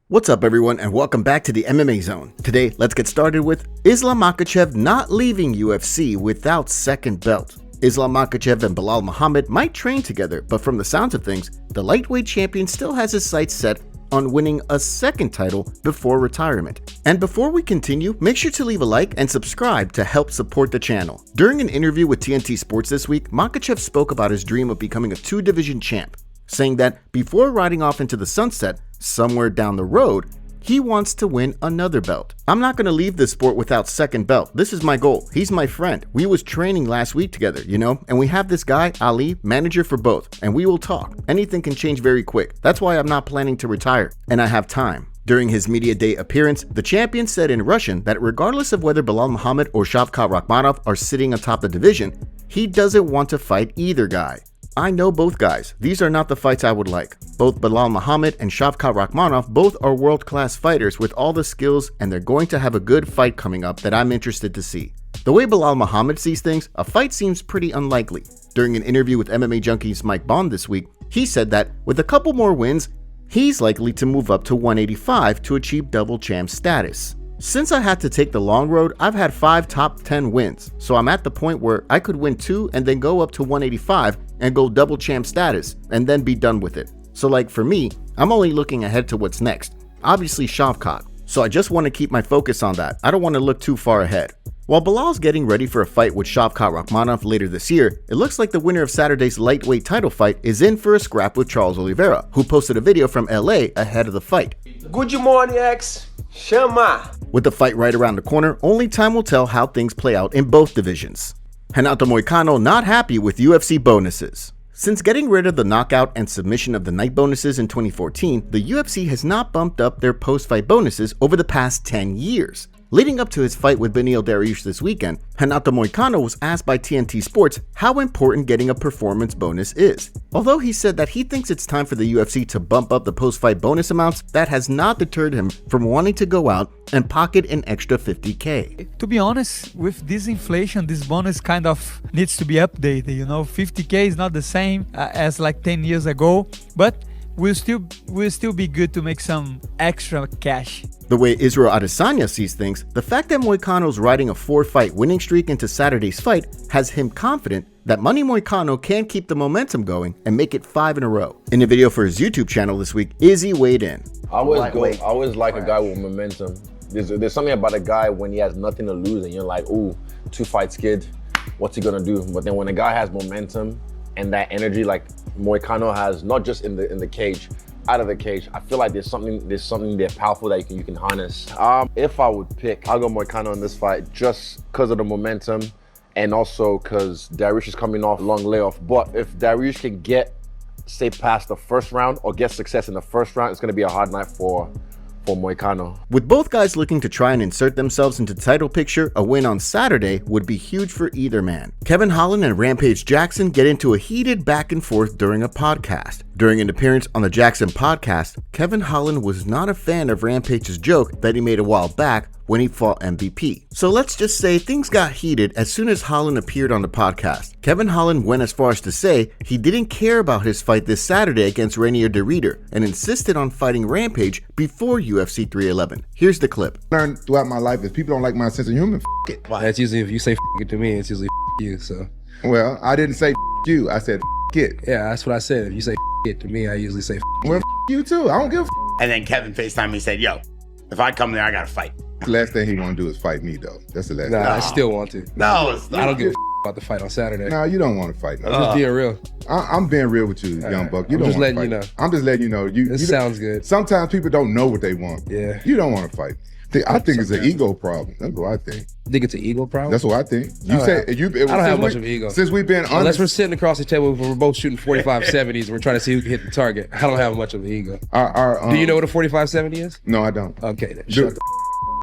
What's up everyone and welcome back to the MMA Zone. Today, let's get started with Islam Makhachev not leaving UFC without second belt. Islam Makhachev and Belal Muhammad might train together, but from the sounds of things, the lightweight champion still has his sights set on winning a second title before retirement. And before we continue, make sure to leave a like and subscribe to help support the channel. During an interview with TNT Sports this week, Makhachev spoke about his dream of becoming a two-division champ, saying that before riding off into the sunset, somewhere down the road, he wants to win another belt. I'm not going to leave this sport without second belt. This is my goal. He's my friend. We was training last week together, and we have this guy, Ali, manager for both, and we will talk. Anything can change very quick. That's why I'm not planning to retire, and I have time. During his media day appearance, the champion said in Russian that regardless of whether Belal Muhammad or Shavkat Rakhmonov are sitting atop the division, he doesn't want to fight either guy. I know both guys. These are not the fights I would like. Both Belal Muhammad and Shavkat Rakhmonov both are world-class fighters with all the skills, and they're going to have a good fight coming up that I'm interested to see. The way Belal Muhammad sees things, a fight seems pretty unlikely. During an interview with MMA Junkie's Mike Bond this week, he said that with a couple more wins, he's likely to move up to 185 to achieve double champ status. Since I had to take the long road, I've had 5 top 10 wins, so I'm at the point where I could win 2 and then go up to 185 and go double champ status and then be done with it. So like for me, I'm only looking ahead to what's next. Obviously Shavkat. So I just want to keep my focus on that. I don't want to look too far ahead. While Belal's getting ready for a fight with Shavkat Rakhmonov later this year, it looks like the winner of Saturday's lightweight title fight is in for a scrap with Charles Oliveira, who posted a video from LA ahead of the fight. Good morning, X. Chama. With the fight right around the corner, only time will tell how things play out in both divisions. Renato Moicano not happy with UFC bonuses. Since getting rid of the knockout and submission of the night bonuses in 2014, the UFC has not bumped up their post-fight bonuses over the past 10 years. Leading up to his fight with Beneil Dariush this weekend, Renato Moicano was asked by TNT Sports how important getting a performance bonus is. Although he said that he thinks it's time for the UFC to bump up the post-fight bonus amounts, that has not deterred him from wanting to go out and pocket an extra $50K. To be honest, with this inflation, this bonus kind of needs to be updated. $50K is not the same as like 10 years ago, but we'll still be good to make some extra cash. The way Israel Adesanya sees things, the fact that Moicano's riding a 4-fight winning streak into Saturday's fight has him confident that Money Moicano can keep the momentum going and make it 5 in a row. In a video for his YouTube channel this week, Izzy weighed in. I always like a guy with momentum. There's something about a guy when he has nothing to lose and you're like, ooh, 2 fights kid, what's he gonna do? But then when a guy has momentum and that energy like Moicano has, not just in the cage, out of the cage, I feel like there's something there powerful that you can harness. If I would pick, I'll go Moicano in this fight just because of the momentum and also because Dariush is coming off a long layoff. But if Dariush can stay past the first round or get success in the first round, it's going to be a hard night for Moicano. With both guys looking to try and insert themselves into the title picture, a win on Saturday would be huge for either man. Kevin Holland and Rampage Jackson get into a heated back and forth during a podcast. During an appearance on the Jackson podcast, Kevin Holland was not a fan of Rampage's joke that he made a while back when he fought MVP. So let's just say things got heated as soon as Holland appeared on the podcast. Kevin Holland went as far as to say he didn't care about his fight this Saturday against Reinier de Ridder and insisted on fighting Rampage before UFC 311. Here's the clip. Learned throughout my life is people don't like my sense of humor, it. That's usually, if you say it to me, it's usually you, so. Well, I didn't say you, I said it. Yeah, that's what I said. If you say it to me, I usually say well, you too, I don't give a And then Kevin FaceTime me and said, yo, if I come there, I gotta fight. The last thing he want to do is fight me, though. That's the last thing. No. I still want to. No, I don't give a about the fight on Saturday. No, you don't want to fight. No. I'm just being real. I'm being real with you, young buck. You I'm don't just letting you know. I'm just letting you know. This sounds good. Sometimes people don't know what they want. Yeah. You don't want to fight. I think it's an ego problem. That's what I think. Think it's an ego problem? That's what I think. You say I don't have much of an ego. Since we've been honest. Unless we're sitting across the table, we're both shooting 45-70s and we're trying to see who can hit the target. I don't have much of an ego. Do you know what a 45-70 is? No, I don't. Okay, then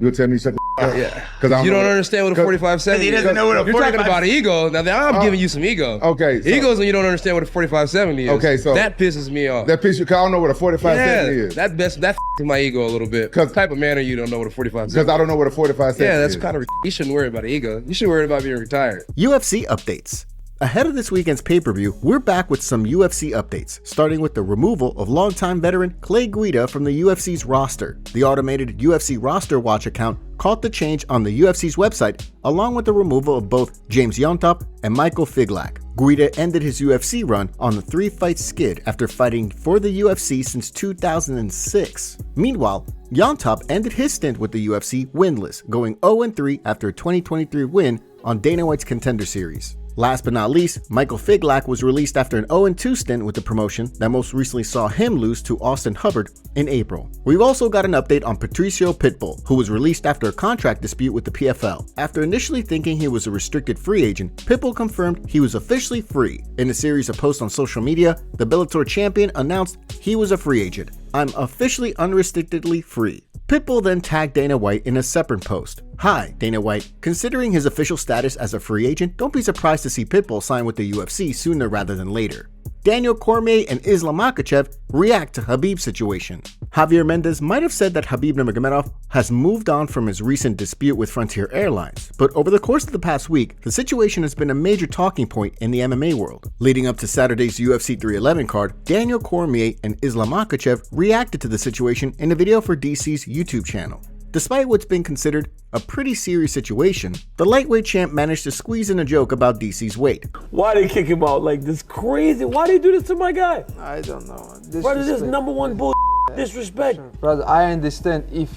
you'll tell me something. Yeah, because you don't understand what a 45-70 is. He doesn't know what a 45. You're talking about ego. Now I'm giving you some ego. Okay. So, ego's when you don't understand what a 45-70 is. Okay, so that pisses me off. That pisses you because I don't know what a 45-70 is. That my ego a little bit. What type of man are you don't know what a 45-70 is? Because I don't know what a 45-70 is. Yeah, that's kind of. You shouldn't worry about ego. You should worry about being retired. UFC updates. Ahead of this weekend's pay-per-view, we're back with some UFC updates, starting with the removal of longtime veteran Clay Guida from the UFC's roster. The automated UFC roster watch account caught the change on the UFC's website, along with the removal of both James Yontop and Michael Figlak. Guida ended his UFC run on the 3-fight skid after fighting for the UFC since 2006. Meanwhile, Yontop ended his stint with the UFC winless, going 0-3 after a 2023 win on Dana White's Contender Series. Last but not least, Michael Figlak was released after an 0-2 stint with the promotion that most recently saw him lose to Austin Hubbard in April. We've also got an update on Patricio Pitbull, who was released after a contract dispute with the PFL. After initially thinking he was a restricted free agent, Pitbull confirmed he was officially free. In a series of posts on social media, the Bellator champion announced he was a free agent. "I'm officially unrestrictedly free." Pitbull then tagged Dana White in a separate post. "Hi, Dana White. Considering his official status as a free agent, don't be surprised to see Pitbull sign with the UFC sooner rather than later." Daniel Cormier and Islam Makhachev react to Khabib's situation. Javier Mendez might have said that Khabib Nurmagomedov has moved on from his recent dispute with Frontier Airlines, but over the course of the past week, the situation has been a major talking point in the MMA world. Leading up to Saturday's UFC 311 card, Daniel Cormier and Islam Makhachev reacted to the situation in a video for DC's YouTube channel. Despite what's been considered a pretty serious situation, the lightweight champ managed to squeeze in a joke about DC's weight. Why they kick him out like this crazy? Why they do this to my guy? I don't know. Brother, this is number one bull disrespect. Brother, I understand if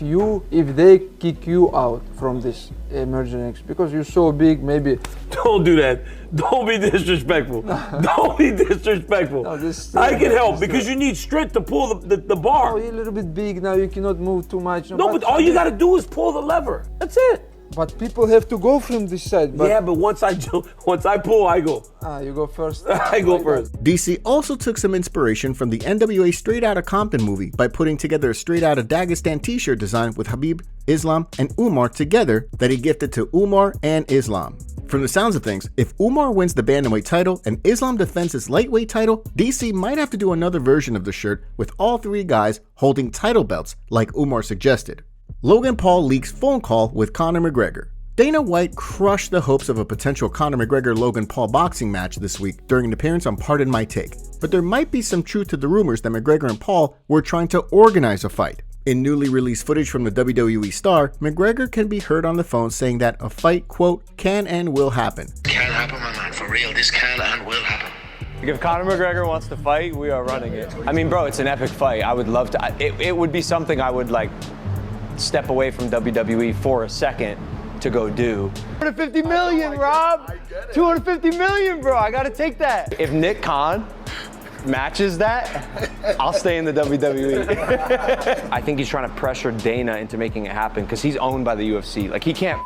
they kick you out from this emergency because you're so big, maybe. Don't do that. Don't be disrespectful. Don't be disrespectful. No, this I can help because you need strength to pull the bar. Oh, you're a little bit big now. You cannot move too much. No, but all you got to do is pull the lever. That's it. But people have to go from this side. But yeah, but once I pull, I go. You go first. I go first. DC also took some inspiration from the NWA Straight Outta Compton movie by putting together a Straight Outta Dagestan t-shirt design with Khabib, Islam, and Umar together that he gifted to Umar and Islam. From the sounds of things, if Umar wins the bantamweight title and Islam defends his lightweight title, DC might have to do another version of the shirt with all three guys holding title belts like Umar suggested. Logan Paul leaks phone call with Conor McGregor. Dana White crushed the hopes of a potential Conor McGregor-Logan Paul boxing match this week during an appearance on Pardon My Take, but there might be some truth to the rumors that McGregor and Paul were trying to organize a fight. In newly released footage from the WWE star, McGregor can be heard on the phone saying that a fight, quote, can and will happen. Can happen, my man, for real, this can and will happen. If Conor McGregor wants to fight, we are running it. I mean, bro, it's an epic fight. I would love to, it would be something I would like step away from WWE for a second to go do. 250 million, Rob. 250 million, bro. I gotta take that. If Nick Khan matches that, I'll stay in the WWE. I think he's trying to pressure Dana into making it happen because he's owned by the UFC. Like, he can't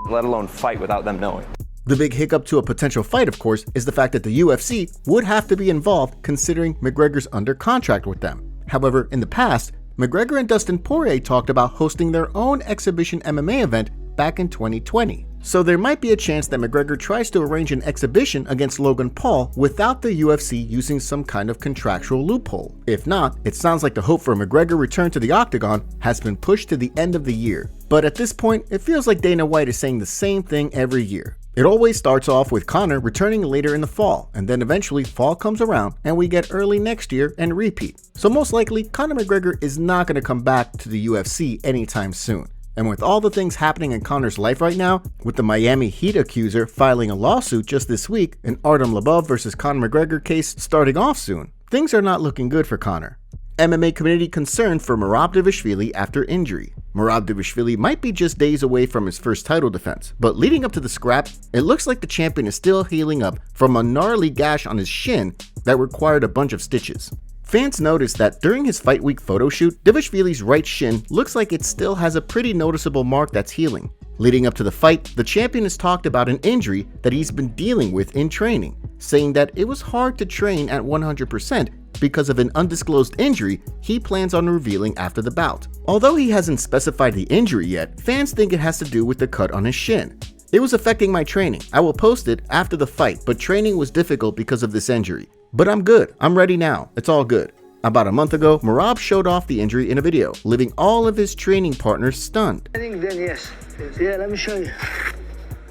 let alone fight without them knowing. The big hiccup to a potential fight, of course, is the fact that the UFC would have to be involved considering McGregor's under contract with them. However, in the past, McGregor and Dustin Poirier talked about hosting their own exhibition MMA event back in 2020. So there might be a chance that McGregor tries to arrange an exhibition against Logan Paul without the UFC using some kind of contractual loophole. If not, it sounds like the hope for a McGregor return to the octagon has been pushed to the end of the year. But at this point, it feels like Dana White is saying the same thing every year. It always starts off with Conor returning later in the fall, and then eventually fall comes around and we get early next year and repeat. So most likely, Conor McGregor is not going to come back to the UFC anytime soon. And with all the things happening in Conor's life right now, with the Miami Heat accuser filing a lawsuit just this week, and Artem Lobov versus Conor McGregor case starting off soon, things are not looking good for Conor. MMA community concerned for Merab Dvalishvili after injury. Merab Dvalishvili might be just days away from his first title defense, but leading up to the scrap, it looks like the champion is still healing up from a gnarly gash on his shin that required a bunch of stitches. Fans noticed that during his fight week photo shoot, Dvalishvili's right shin looks like it still has a pretty noticeable mark that's healing. Leading up to the fight, the champion has talked about an injury that he's been dealing with in training, saying that it was hard to train at 100% because of an undisclosed injury he plans on revealing after the bout. Although he hasn't specified the injury yet, fans think it has to do with the cut on his shin. It was affecting my training. I will post it after the fight, but training was difficult because of this injury. But I'm good. I'm ready now. It's all good. About a month ago, Merab showed off the injury in a video, leaving all of his training partners stunned. I think then, yes. Yeah, let me show you.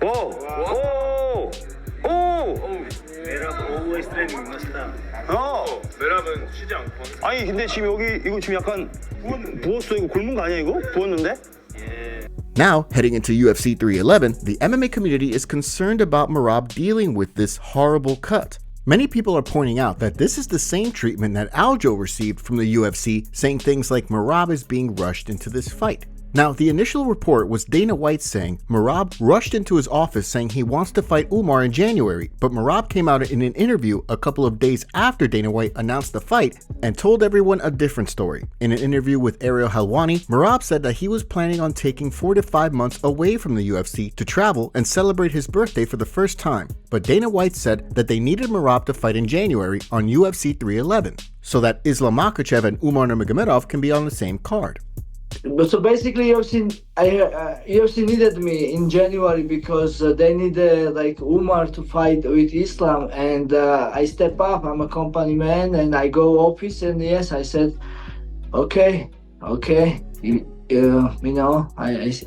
Whoa! Whoa! Oh! 아니 근데 지금 여기 이거 지금 약간 부었어. 이거 굶은 거 아니야 이거? 부었는데? Now, heading into UFC 311, the MMA community is concerned about Merab dealing with this horrible cut. Many people are pointing out that this is the same treatment that Aljo received from the UFC, saying things like Merab is being rushed into this fight. Now, the initial report was Dana White saying Merab rushed into his office saying he wants to fight Umar in January, but Merab came out in an interview a couple of days after Dana White announced the fight and told everyone a different story. In an interview with Ariel Helwani, Merab said that he was planning on taking 4 to 5 months away from the UFC to travel and celebrate his birthday for the first time, but Dana White said that they needed Merab to fight in January on UFC 311, so that Islam Makhachev and Umar Nurmagomedov can be on the same card. So basically, UFC needed me in January because they needed like Umar to fight with Islam, and I step up. I'm a company man, and I go office, and yes, I said, okay, I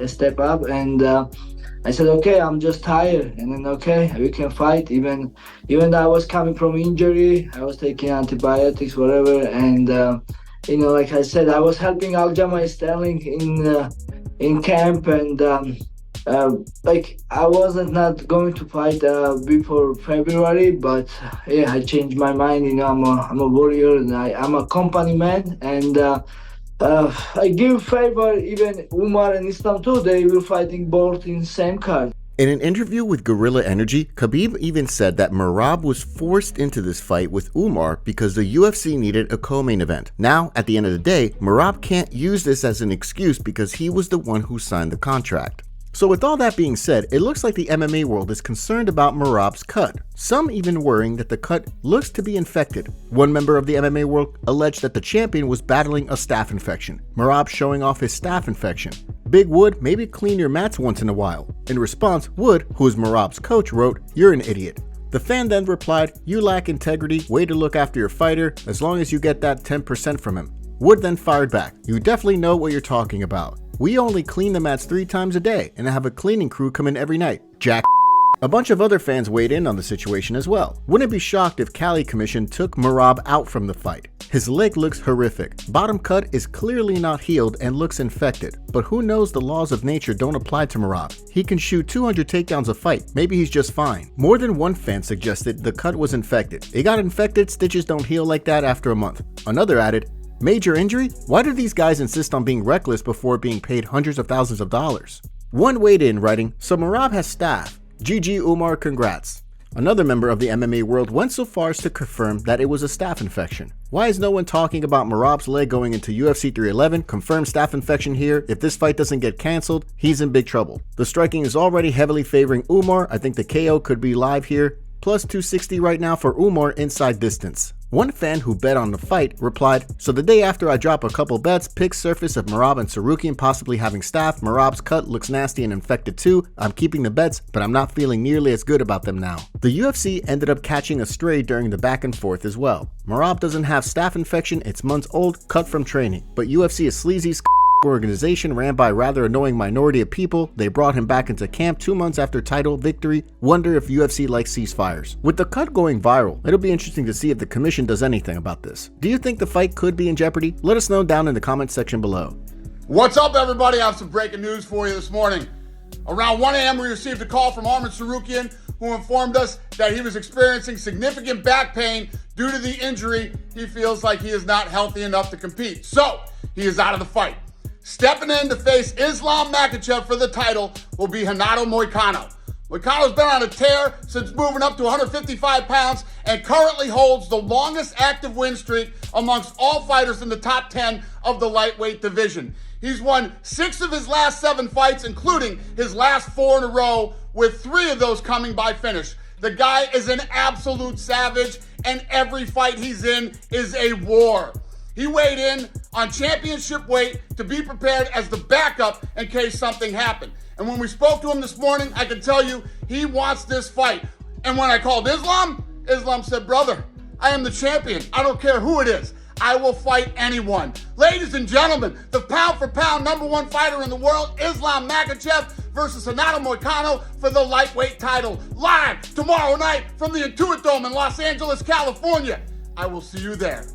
step up, and I said, okay, I'm just tired, and then okay, we can fight. Even though I was coming from injury, I was taking antibiotics, whatever, and. Like I said, I was helping Aljamain Sterling in camp, and I wasn't not going to fight before February, but yeah, I changed my mind. I'm a warrior, and I'm a company man, and I give favor even Umar and Islam too. They will fighting both in same card. In an interview with Guerrilla Energy, Khabib even said that Merab was forced into this fight with Umar because the UFC needed a co-main event. Now, at the end of the day, Merab can't use this as an excuse because he was the one who signed the contract. So with all that being said, it looks like the MMA world is concerned about Merab's cut, some even worrying that the cut looks to be infected. One member of the MMA world alleged that the champion was battling a staph infection, Merab showing off his staph infection. Big Wood, maybe clean your mats once in a while. In response, Wood, who is Merab's coach, wrote, "You're an idiot." The fan then replied, "You lack integrity, way to look after your fighter, as long as you get that 10% from him." Wood then fired back, "You definitely know what you're talking about. We only clean the mats 3 times a day and have a cleaning crew come in every night. Jack." A bunch of other fans weighed in on the situation as well. Wouldn't be shocked if Cali Commission took Merab out from the fight. His leg looks horrific. Bottom cut is clearly not healed and looks infected. But who knows, the laws of nature don't apply to Merab. He can shoot 200 takedowns a fight. Maybe he's just fine. More than one fan suggested the cut was infected. It got infected, stitches don't heal like that after a month. Another added, "Major injury? Why do these guys insist on being reckless before being paid hundreds of thousands of dollars?" One weighed in writing, "So Merab has staph. GG Umar, congrats." Another member of the MMA world went so far as to confirm that it was a staph infection. Why is no one talking about Merab's leg going into UFC 311? Confirmed staph infection here. If this fight doesn't get cancelled, he's in big trouble. The striking is already heavily favoring Umar. I think the KO could be live here. Plus 260 right now for Umar inside distance. One fan who bet on the fight replied, "So the day after I drop a couple bets, pics surface of Merab and Tsarukyan possibly having staph. Merab's cut looks nasty and infected too. I'm keeping the bets, but I'm not feeling nearly as good about them now." The UFC ended up catching a stray during the back and forth as well. Merab doesn't have staph infection, it's months old, cut from training. But UFC is sleazy organization ran by a rather annoying minority of people. They brought him back into camp 2 months after title victory. Wonder if UFC likes ceasefires. With the cut going viral, it'll be interesting to see if the commission does anything about this. Do you think the fight could be in jeopardy? Let us know down in the comment section below. What's up, everybody? I have some breaking news for you this morning. Around 1 a.m. we received a call from Arman Tsarukyan, who informed us that he was experiencing significant back pain due to the injury. He feels like he is not healthy enough to compete, so he is out of the fight. Stepping in to face Islam Makhachev for the title will be Renato Moicano. Moicano's been on a tear since moving up to 155 pounds and currently holds the longest active win streak amongst all fighters in the top 10 of the lightweight division. He's won 6 of his last 7 fights, including his last 4 in a row, with 3 of those coming by finish. The guy is an absolute savage, and every fight he's in is a war. He weighed in on championship weight to be prepared as the backup in case something happened. And when we spoke to him this morning, I can tell you he wants this fight. And when I called Islam, Islam said, "Brother, I am the champion. I don't care who it is. I will fight anyone." Ladies and gentlemen, the pound for pound #1 fighter in the world, Islam Makhachev versus Renato Moicano for the lightweight title. Live tomorrow night from the Intuit Dome in Los Angeles, California. I will see you there.